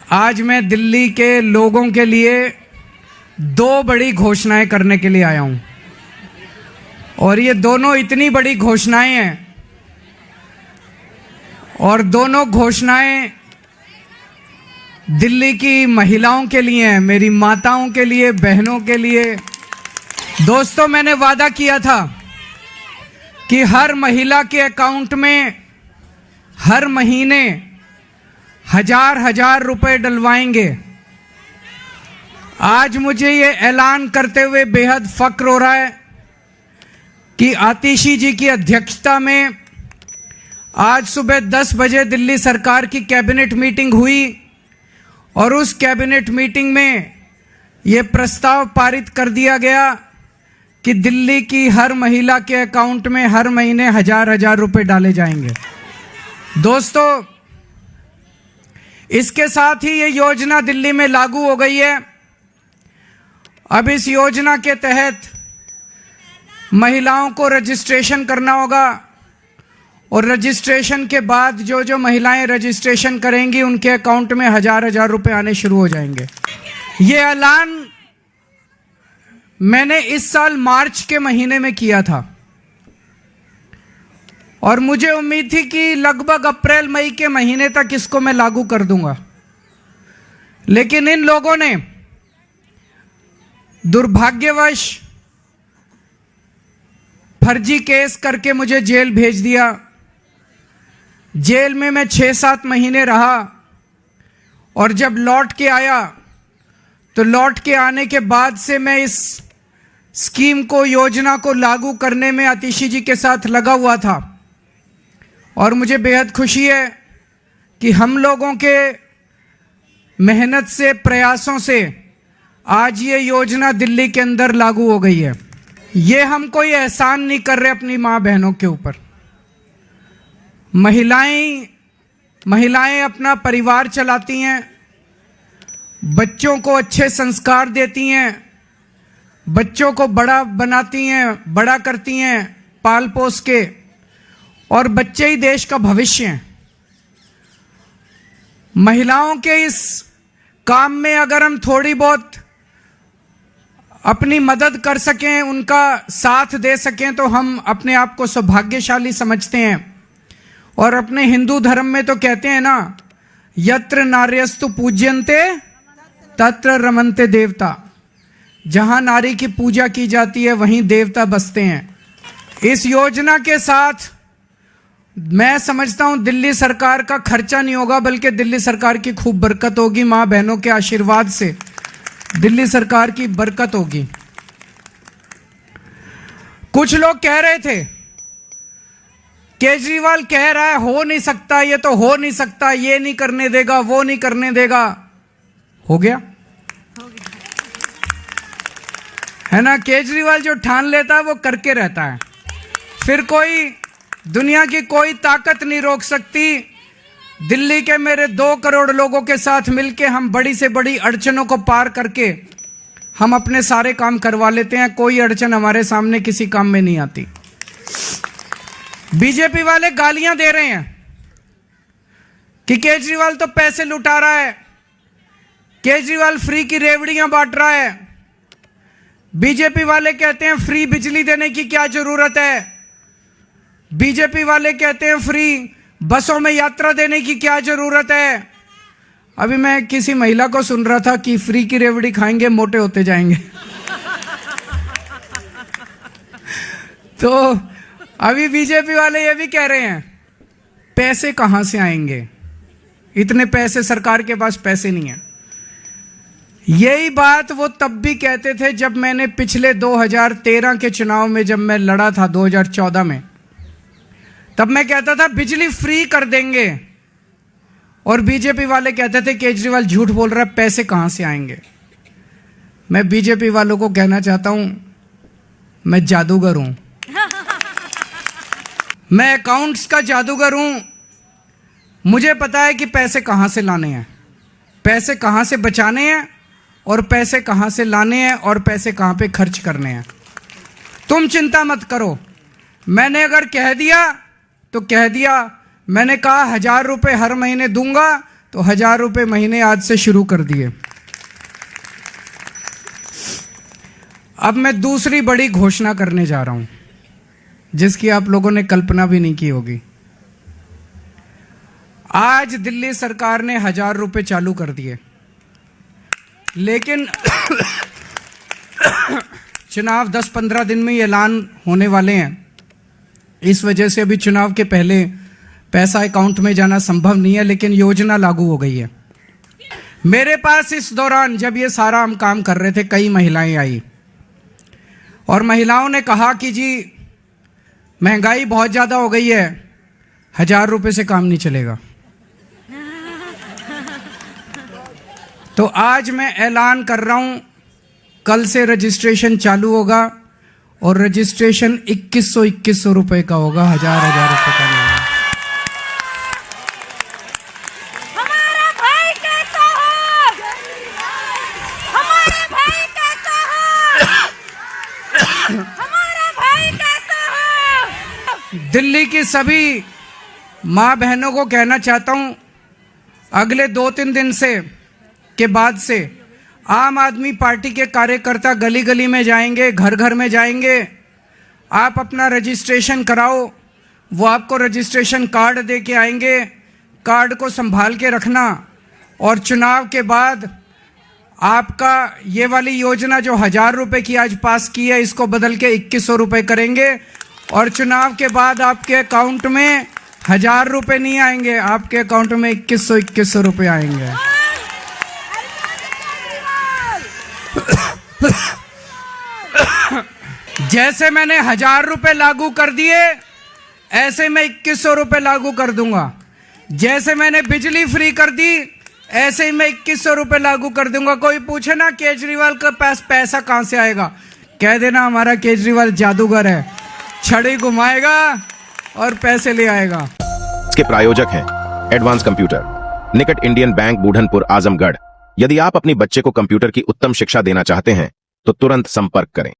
आज मैं दिल्ली के लोगों के लिए दो बड़ी घोषणाएं करने के लिए आया हूं और ये दोनों इतनी बड़ी घोषणाएं हैं और दोनों घोषणाएं दिल्ली की महिलाओं के लिए हैं, मेरी माताओं के लिए, बहनों के लिए। दोस्तों, मैंने वादा किया था कि हर महिला के अकाउंट में हर महीने हजार रुपए डलवाएंगे। आज मुझे ये ऐलान करते हुए बेहद फक्र हो रहा है कि आतिशी जी की अध्यक्षता में आज सुबह 10 बजे दिल्ली सरकार की कैबिनेट मीटिंग हुई और उस कैबिनेट मीटिंग में ये प्रस्ताव पारित कर दिया गया कि दिल्ली की हर महिला के अकाउंट में हर महीने हजार रुपए डाले जाएंगे। दोस्तों, इसके साथ ही ये योजना दिल्ली में लागू हो गई है। अब इस योजना के तहत महिलाओं को रजिस्ट्रेशन करना होगा और रजिस्ट्रेशन के बाद जो महिलाएं रजिस्ट्रेशन करेंगी उनके अकाउंट में हजार रुपए आने शुरू हो जाएंगे। ये ऐलान मैंने इस साल मार्च के महीने में किया था और मुझे उम्मीद थी कि लगभग अप्रैल मई के महीने तक इसको मैं लागू कर दूंगा, लेकिन इन लोगों ने दुर्भाग्यवश फर्जी केस करके मुझे जेल भेज दिया। जेल में मैं 6-7 महीने रहा और जब लौट के आया तो लौट के आने के बाद से मैं इस स्कीम को, योजना को लागू करने में आतिशी जी के साथ लगा हुआ था और मुझे बेहद खुशी है कि हम लोगों के मेहनत से, प्रयासों से आज ये योजना दिल्ली के अंदर लागू हो गई है। ये हम कोई एहसान नहीं कर रहे अपनी माँ बहनों के ऊपर। महिलाएं अपना परिवार चलाती हैं, बच्चों को अच्छे संस्कार देती हैं, बच्चों को बड़ा बनाती हैं, बड़ा करती हैं पाल पोस के, और बच्चे ही देश का भविष्य हैं। महिलाओं के इस काम में अगर हम थोड़ी बहुत अपनी मदद कर सकें, उनका साथ दे सकें, तो हम अपने आप को सौभाग्यशाली समझते हैं। और अपने हिंदू धर्म में तो कहते हैं ना, यत्र नार्यस्तु पूज्यन्ते तत्र रमन्ते देवता। जहां नारी की पूजा की जाती है वहीं देवता बसते हैं। इस योजना के साथ मैं समझता हूं दिल्ली सरकार का खर्चा नहीं होगा, बल्कि दिल्ली सरकार की खूब बरकत होगी। मां बहनों के आशीर्वाद से दिल्ली सरकार की बरकत होगी। कुछ लोग कह रहे थे, केजरीवाल कह रहा है हो नहीं सकता, ये तो हो नहीं सकता, ये नहीं करने देगा, वो नहीं करने देगा। हो गया है ना। केजरीवाल जो ठान लेता है वो करके रहता है, फिर कोई दुनिया की कोई ताकत नहीं रोक सकती। दिल्ली के मेरे 2 करोड़ लोगों के साथ मिलके हम बड़ी से बड़ी अड़चनों को पार करके हम अपने सारे काम करवा लेते हैं। कोई अड़चन हमारे सामने किसी काम में नहीं आती। बीजेपी वाले गालियां दे रहे हैं कि केजरीवाल तो पैसे लुटा रहा है, केजरीवाल फ्री की रेवड़ियां बांट रहा है। बीजेपी वाले कहते हैं फ्री बिजली देने की क्या जरूरत है, बीजेपी वाले कहते हैं फ्री बसों में यात्रा देने की क्या जरूरत है। अभी मैं किसी महिला को सुन रहा था कि फ्री की रेवड़ी खाएंगे मोटे होते जाएंगे। तो अभी बीजेपी वाले ये भी कह रहे हैं पैसे कहां से आएंगे, इतने पैसे, सरकार के पास पैसे नहीं है। यही बात वो तब भी कहते थे जब मैंने पिछले 2013 के चुनाव में जब मैं लड़ा था 2014 में, तब मैं कहता था बिजली फ्री कर देंगे और बीजेपी वाले कहते थे केजरीवाल झूठ बोल रहा है, पैसे कहां से आएंगे। मैं बीजेपी वालों को कहना चाहता हूं, मैं जादूगर हूं, मैं अकाउंट्स का जादूगर हूं। मुझे पता है कि पैसे कहां से लाने हैं, पैसे कहां से बचाने हैं और पैसे कहां से लाने हैं और पैसे कहां पे खर्च करने हैं। तुम चिंता मत करो, मैंने अगर कह दिया तो कह दिया। मैंने कहा 1000 रुपए हर महीने दूंगा तो 1000 रुपये महीने आज से शुरू कर दिए। अब मैं दूसरी बड़ी घोषणा करने जा रहा हूं, जिसकी आप लोगों ने कल्पना भी नहीं की होगी। आज दिल्ली सरकार ने 1000 रुपये चालू कर दिए, लेकिन चुनाव 10-15 दिन में ही ऐलान होने वाले हैं। इस वजह से अभी चुनाव के पहले पैसा अकाउंट में जाना संभव नहीं है, लेकिन योजना लागू हो गई है। मेरे पास इस दौरान जब ये सारा हम काम कर रहे थे, कई महिलाएं आई और महिलाओं ने कहा कि जी महंगाई बहुत ज़्यादा हो गई है, 1000 रुपये से काम नहीं चलेगा। तो आज मैं ऐलान कर रहा हूं, कल से रजिस्ट्रेशन चालू होगा और रजिस्ट्रेशन 2100 रुपए का होगा, 1000 रुपए का नहीं होगा। हमारा भाई कैसा हो? हमारा भाई कैसा हो? हमारा भाई कैसा हो? दिल्ली की सभी माँ बहनों को कहना चाहता हूं, अगले 2-3 दिन के बाद से आम आदमी पार्टी के कार्यकर्ता गली गली में जाएंगे, घर घर में जाएंगे। आप अपना रजिस्ट्रेशन कराओ, वो आपको रजिस्ट्रेशन कार्ड दे के आएंगे। कार्ड को संभाल के रखना और चुनाव के बाद आपका ये वाली योजना जो 1000 रुपये की आज पास की है, इसको बदल के 2100 रुपये करेंगे और चुनाव के बाद आपके अकाउंट में 1000 रुपये नहीं आएंगे, आपके अकाउंट में 2100 रुपये आएंगे। जैसे मैंने 1000 रुपये लागू कर दिए, ऐसे मैं 2100 रुपये लागू कर दूंगा। जैसे मैंने बिजली फ्री कर दी, ऐसे ही मैं 2100 रुपये लागू कर दूंगा। कोई पूछे ना केजरीवाल का पास पैसा कहां से आएगा, कह देना हमारा केजरीवाल जादूगर है, छड़ी घुमाएगा और पैसे ले आएगा। इसके प्रायोजक हैं एडवांस कंप्यूटर, निकट इंडियन बैंक, बूढ़नपुर, आजमगढ़। यदि आप अपनी बच्चे को कंप्यूटर की उत्तम शिक्षा देना चाहते हैं तो तुरंत संपर्क करें।